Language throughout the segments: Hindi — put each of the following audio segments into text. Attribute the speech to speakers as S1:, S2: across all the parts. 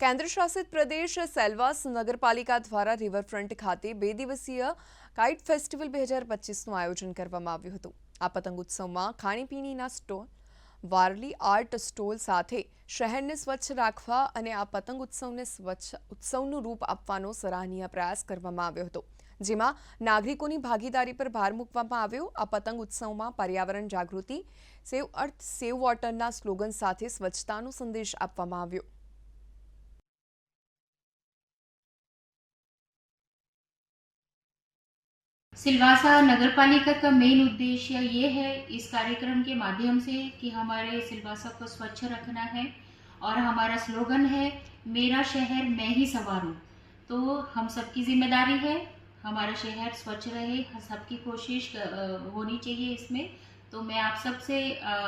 S1: केन्द्र शासित प्रदेश सेलवास नगरपालिका द्वारा रिवरफ्रंट खाते 2 दिवसीय काइट फेस्टिवल 2025 आयोजन કરવામાં આવ્યું હતું। આ પતંગ ઉત્સવમાં ખાણીપીણીના સ્ટોલ, વારલી આર્ટ સ્ટોલ સાથે શહેરને સ્વચ્છ રાખવા અને આ પતંગ ઉત્સવને ઉત્સવનું રૂપ આપવાનો સરાહનીય પ્રયાસ કરવામાં આવ્યો હતો, જેમાં નાગરિકોની ભાગીદારી પર ભાર મૂકવામાં આવ્યો। આ પતંગ ઉત્સવમાં પર્યાવરણ જાગૃતિ, સેવ અર્થ સેવ વોટરના સ્લોગન સાથે સ્વચ્છતાનો સંદેશ આપવામાં આવ્યો।
S2: सिलवासा नगरपालिका का मेन उद्देश्य ये है इस कार्यक्रम के माध्यम से कि हमारे सिलवासा को स्वच्छ रखना है और हमारा स्लोगन है मेरा शहर मैं ही संवारूं। तो हम सबकी जिम्मेदारी है हमारा शहर स्वच्छ रहे, सबकी कोशिश होनी चाहिए इसमें। तो मैं आप सबसे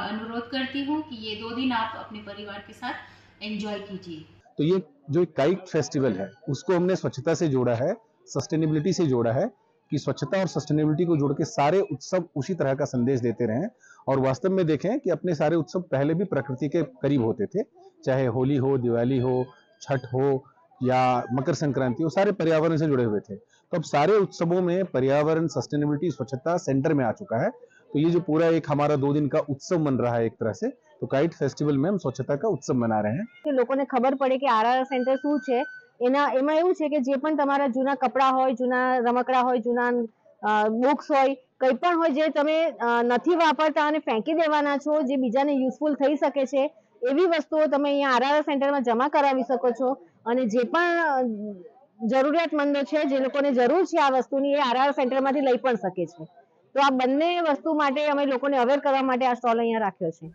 S2: अनुरोध करती हूँ कि ये 2 दिन आप अपने परिवार के साथ एंजॉय कीजिए।
S3: तो ये जो काइट फेस्टिवल है उसको हमने स्वच्छता से जोड़ा है, सस्टेनेबिलिटी से जोड़ा है कि स्वच्छता और सस्टेनेबिलिटी को जोड़ के सारे उत्सव उसी तरह का संदेश देते रहें। और वास्तव में देखें कि अपने सारे उत्सव पहले भी प्रकृति के करीब होते थे, चाहे होली हो, दिवाली हो, छठ हो या मकर संक्रांति हो, सारे पर्यावरण से जुड़े हुए थे। तो अब सारे उत्सवों में पर्यावरण, सस्टेनेबिलिटी, स्वच्छता सेंटर में आ चुका है। तो ये जो पूरा एक हमारा 2 दिन का उत्सव बन रहा है एक तरह से, तो काइट फेस्टिवल में हम स्वच्छता का उत्सव मना रहे हैं।
S4: लोगों ने खबर पड़े कि आरआर सेंटर શું છે, એમાં એવું છે કે જે પણ તમારા જૂના કપડા હોય, જૂના રમકડા હોય, જૂના બુક્સ હોય, કંઈ પણ હોય જે તમે નથી વાપરતા અને ફેંકી દેવાના છો, જે બીજાને યુઝફુલ થઈ શકે છે, એવી વસ્તુઓ તમે અહીંયા આરઆર સેન્ટરમાં જમા કરાવી શકો છો। અને જે પણ જરૂરિયાતમંદો છે, જે લોકોને જરૂર છે આ વસ્તુની, એ આરઆર સેન્ટરમાંથી લઈ પણ શકે છે। તો આ બંને વસ્તુ માટે અમે લોકોને અવેર કરવા માટે આ સ્ટોલ અહીંયા રાખ્યો છે।